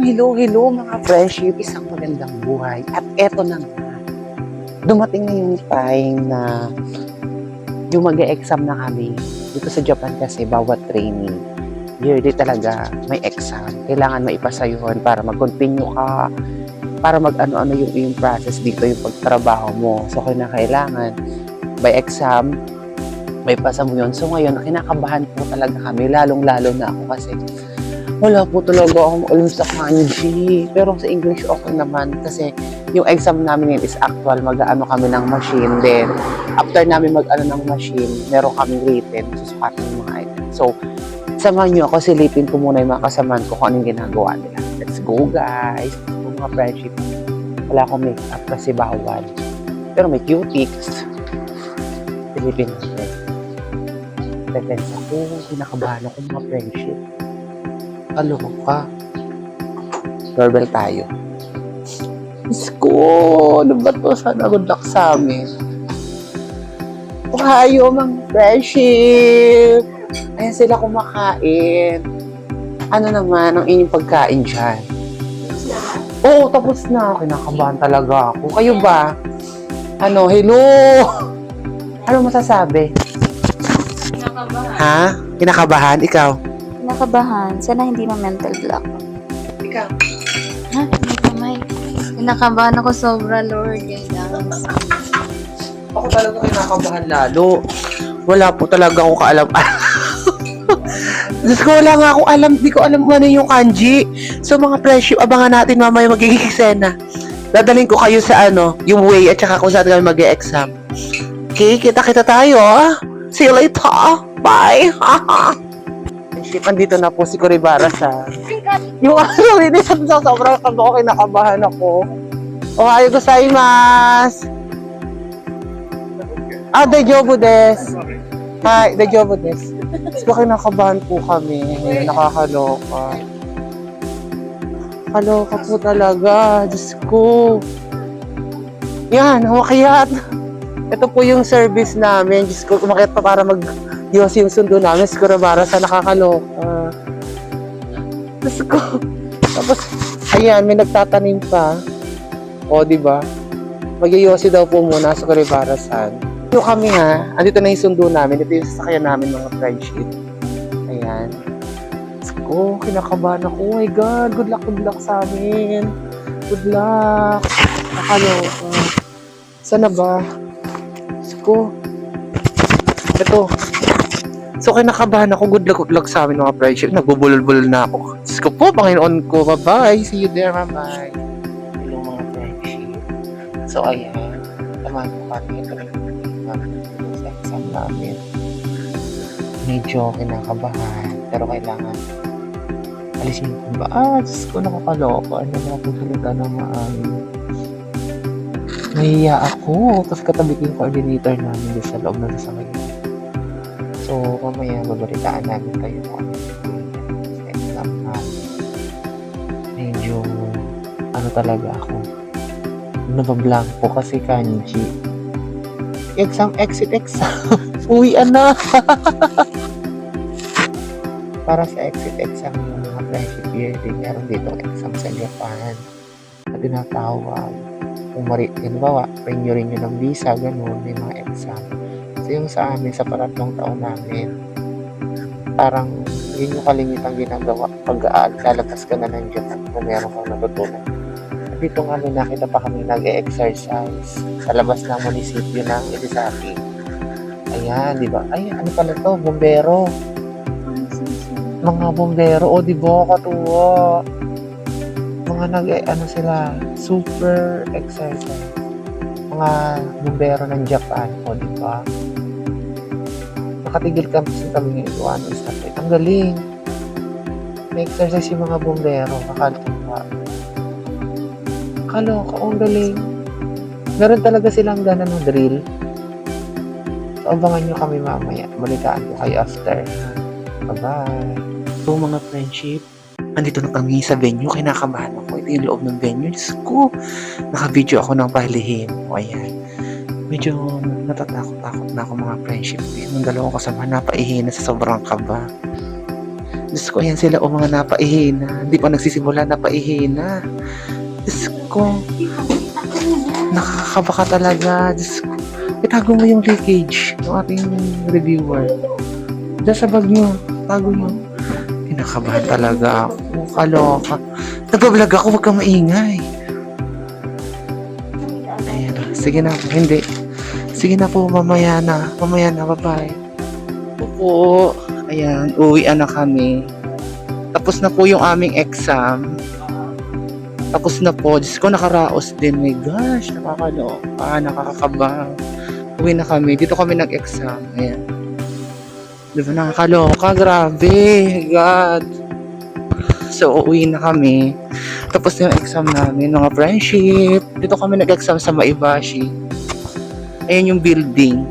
hello mga friendship, isang magandang buhay. At eto na nga, dumating na yung time na yung mag-e-exam na kami. Dito sa Japan kasi, bawat training, yearly talaga may exam. Kailangan maipasa yun para mag-continue ka, para mag-ano-ano yung process dito, yung pagtrabaho mo. So, kailangan by exam, may pasa mo yun. So, ngayon, kinakabahan po talaga kami, lalong-lalo na ako kasi wala po talaga akong alam sa kanji. Pero sa English, okay naman. Kasi yung exam namin yun is actual. Mag-ano kami ng machine. Then, after namin mag-ano ng machine, meron kami written. Susukatan yung mga items. So, samahan nyo ako. Silipin ko muna yung mga kasamaan ko kung anong ginagawa nila. Let's go, guys. Yung mga friendship. Wala akong make-up kasi bawal. Pero may cutics. Silipin natin. Defense ako. Kinakabahan ako mga friendship. Alo ka. Doorbell tayo. Diyos ko, ano ba to? Sana good luck sa amin. Ohayo, mga friendship. Ayan sila kumakain. Ano naman ang inyong pagkain dyan? Oo, tapos na. Kinakabahan talaga ako. Kayo ba? Ano, hello? Ano masasabi? Kinakabahan. Ha? Kinakabahan? Ikaw? Kinakabahan. Sana hindi ma-mental block. Ikaw? Ha? Hindi pa may. Kinakabahan ako sobra, Lord. Guidance. Ako talaga kinakabahan lalo. Wala po talaga akong kaalam. Diyos ko, wala nga akong alam. Di ko alam kung ano yung kanji. So mga friendship, abangan natin mamaya magiging eksena. Dadalhin ko kayo sa ano, yung way at saka kung saan kami mag-e-exam. Okay, kita-kita tayo. See you later. Bye. Friendship, andito na po si Kuribara sa... Yung ano, hindi sa sobrang ako, kinakabahan ako. Ohayo gozaimasu. Daijoubu desu. Hi, daijoubu desu. So, kinakabahan po kami. Nakakaloka. Kaloka po talaga. Diyos ko. Yan, umakyat. Ito po yung service namin. Diyos ko, umakyat pa para mag-Diyos yung sundo namin. Siguro para sa nakakaloka. Diyos ko. Tapos, ayan, may nagtatanim pa. O, diba? Mag-yosi daw po muna sa Kuribara-san. Ito kami ha. Andito na yung sundo namin. Ito yung sasakyan namin mga friendship. Ayan. Diyos ko, kinakabahan ako. Oh my God. Good luck sa amin. Good luck. Nakaloka. Sana ba? Diyos ko. Ito. So, kinakabahan ako. Good luck sa amin mga friendship. Nagbubulol-bulol na ako. Diyos ko po, Panginoon ko. Bye-bye. See you there. Bye-bye. Hello mga friendship. So, ayan. Tamahan ko kami. Ito lang sa exam namin. Medyo kinakabahan. Pero kailangan alisin ko ba? Diyos ko, nakakaloka. Ano na pagsalita ng maayos. Nahiya ako. Tapos katabi ko yung coordinator namin doon sa loob na sasakyan. So, mamaya babalitaan namin kayo kung ano yung exam namin. Medyo, ano talaga ako. Nabablanko kasi kanji. Exit exam. Uwian na. Para sa exit exam yung mga friendship year, meron dito exam sa Japan na tinatawag. Kung halimbawa, renew ng visa, ganun, may mga exam. So yung sa amin, sa paratlong taon namin, parang yun yung kalimitang ginagawa pag lalabas ka na ng Japan kung meron kang natutunan. Dito nga may nakita pa kami nag-e-exercise sa labas ng munisipyo ng Irizaki. Ayan, di ba? Ay, ano pala to? Bombero. Mga bombero. O, di ba? Katuwa. Mga sila, super exercise. Mga bombero ng Japan. O, di ba? Nakatigil kami ng iwan. Ang galing. May exercise yung mga bombero. Nakatuwa. Kaloka, ang galing. Meron talaga silang gana ng drill. So, abangan nyo kami mamaya. Balitaan ko kayo after. Bye-bye. So, mga friendship, andito na kami sa venue. Kinakabahan ako. Ito yung loob ng venue. Diyos ko, naka-video ako ng pahilihim. O, ayan. Medyo natatakot-takot na ako mga friendship. Yung dalawang kasama, napaihina sa sobrang kaba. Diyos ko, ayan sila, mga napaihina. Hindi pa nagsisimula, napaihina. Diyos ko, nakakaba ka talaga. Diyos ko, itago mo yung leakage ng ating reviewer. Diyan sa bag nyo, tago nyo. Kinakabahan talaga ako. Kaloka. Nagbablog ako, huwag kang maingay. Ayan, sige na, hindi. Sige na po, mamaya na, bye-bye. Po. Ayan, uwian na kami. Tapos na po yung aming exam. Tapos na po. Diyos ko, nakaraos din. My gosh, nakakaloka, nakakakaba. Uwi na kami. Dito kami nag-exam. Ayan. Diba, nakakaloka. Grabe. God. So, uwi na kami. Tapos na yung exam namin. Mga friendship. Dito kami nag-exam sa Maibashi. Ayan yung building.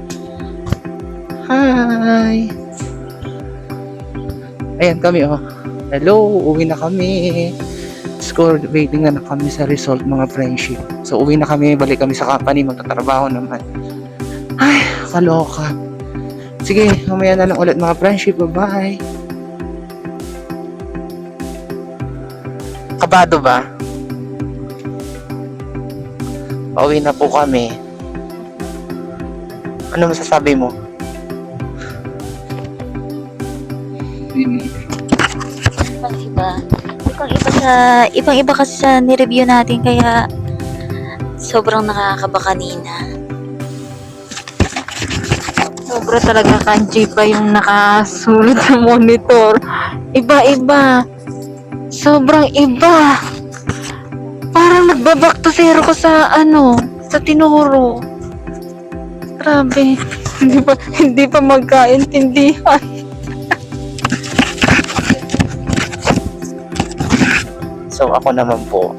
Hi! Ayan kami, oh. Hello, uwi na kami. Score, waiting na kami sa result, mga friendship. So, uwi na kami, balik kami sa company, magtatrabaho naman. Ay, kaloka. Sige, mamaya na lang ulit, mga friendship. Bye-bye. Kabado ba? Pauwi na po kami. Ano masasabi mo? Ibang-iba kasi sa ni-review natin kaya sobrang nakakaba kanina. Sobra talaga kanji pa yung nakasulat sa monitor. Iba-iba. Sobrang iba. Parang nagbaback to zero ko sa sa tinuro. Grabe. Hindi pa magkaintindihan. So, ako naman po,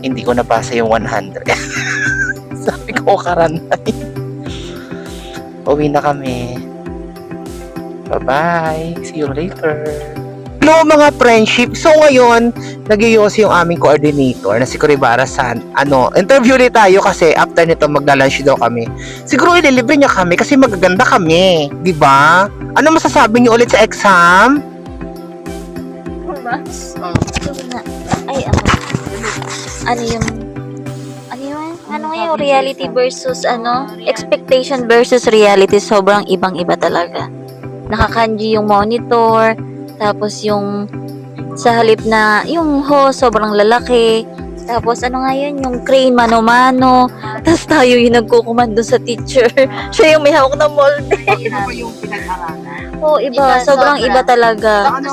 hindi ko nabasa yung 100. Sabi ko, karanay. Uwi na kami. Bye-bye. See you later. Hello mga friendship. So ngayon, nag-iossi yung aming coordinator na si Kuribara San. Interview ulit tayo kasi after nito magla-lunch daw kami. Siguro ililibre niya kami kasi magaganda kami. Di ba? Ano masasabi niyo ulit sa exam? Ay, ano yung reality versus expectation versus reality, sobrang ibang-iba talaga. Nakakanji yung monitor, tapos yung sa halip na yung sobrang lalaki, tapos yung crane mano-mano, tapos tayo yung nagkukumando sa teacher. Siya yung may hawak na molde. Ano ba yung pinag-aralan? Oo, iba. Sobrang iba talaga. Ano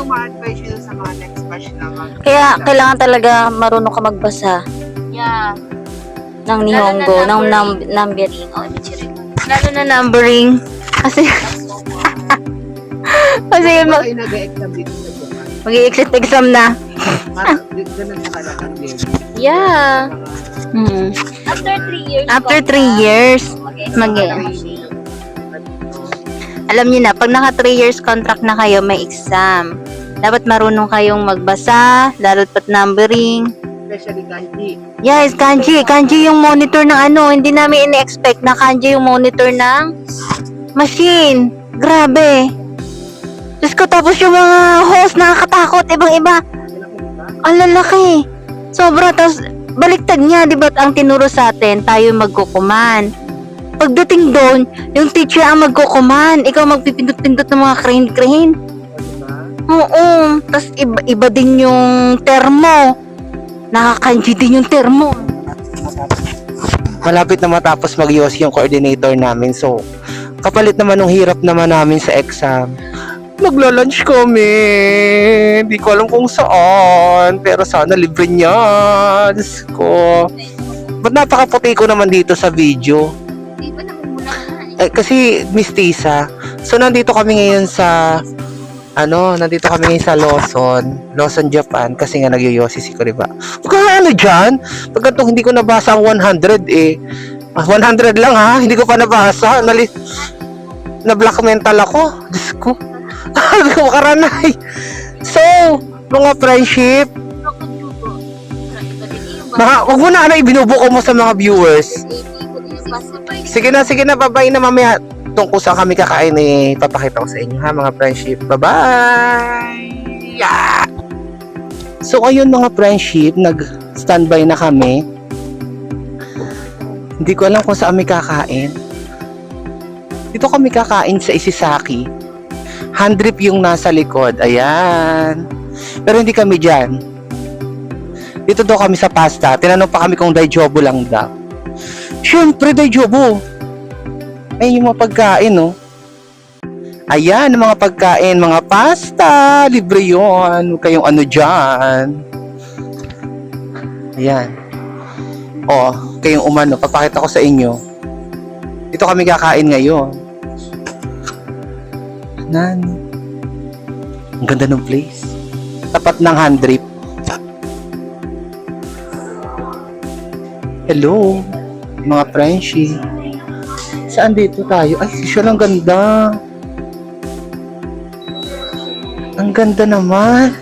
ma-advise nyo sa mga next batch naman? Kaya kailangan talaga marunong ka magbasa Yeah. ng Nihongo, ng numbering. Lalo na numbering. Kasi Kayo nag-exam dito sa Japan? mag-i-exit exam na. Parang ganun sa kalakan din. Yeah. After 3 years. After 3 years, alam niyo na, pag naka 3 years contract na kayo, may exam. Dapat marunong kayong magbasa, lalo't pat numbering. Especially kanji. Yes, kanji. Kanji yung monitor ng hindi namin ini-expect na kanji yung monitor ng machine. Grabe. Diyos ko, tapos yung mga host, nakakatakot, ibang-iba. Ang lalaki. Sobra, tapos baliktad niya, di ba, ang tinuro sa atin, tayo magkukuman. Pagdating doon, yung teacher ang magkukuman, ikaw magpipindot-pindot ng mga crane-crane. Oo, tapos iba din yung termo. Nakakanji din yung termo. Malapit na matapos mag-yossi yung coordinator namin. So, kapalit naman ng hirap naman namin sa exam. Magla-lunch kami. Hindi ko alam kung saan. Pero sana libre niya. Diyos ko. Ba't napakaputi ko naman dito sa video? Di ba namumula ka na Kasi Miss Tisa. So, nandito kami ngayon sa nandito kami ngayon sa Lawson, Japan, kasi nga nagyoyosi si Kuriba. Huwag ka dyan? Pagkatong hindi ko nabasa ang 100 eh. 100 lang ha, hindi ko pa nabasa. Na-black mental ako. Diyos ko. Sabi ko makaranay. So, mga friendship, huwag mo na ibinubuko mo sa mga viewers. Sige na, bye-bye na mamaya. tungkol saan kami kakain papakita ko sa inyo ha mga friendship. Bye-bye! Yeah! So ayun mga friendship, nag-standby na kami. Hindi ko alam kung saan kami kakain. Dito kami kakain sa Isisaki. Handrip yung nasa likod. Ayan. Pero hindi kami dyan. Dito daw kami sa pasta. Tinanong pa kami kung daijobo lang daw. Siyempre, daijobo. Ayun yung mga pagkain, no? Ayan, ang mga pagkain, mga pasta. Libre yun. Huwag kayong ano dyan. Ayan. O, kayong umano. Papakita ko sa inyo. Dito kami kakain ngayon. Ang ganda ng place. Tapat ng handrip. Hello, mga friendship. Saan dito tayo? Ay, social, ang ganda. Ang ganda naman.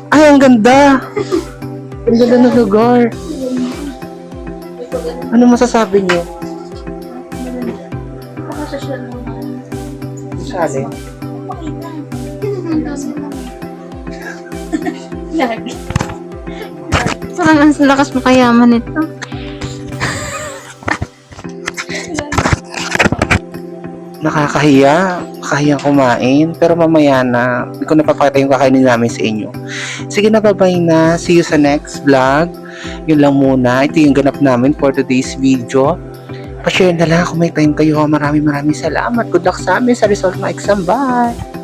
Ay, ang ganda. Ang ganda ng lugar. Ano masasabi niyo? Sali. Lagi. Parang ang lakas mo kayaman ito. Nakakahiya. Nakakahiyang kumain. Pero mamaya na. Hindi ko napapakita yung kakainin namin sa inyo. Sige na, bye-bye na. See you sa next vlog. Yun lang muna. Ito yung ganap namin for today's video. Pa-share na lang kung may time kayo. Maraming salamat. Good luck sa amin sa result ng exam. Bye!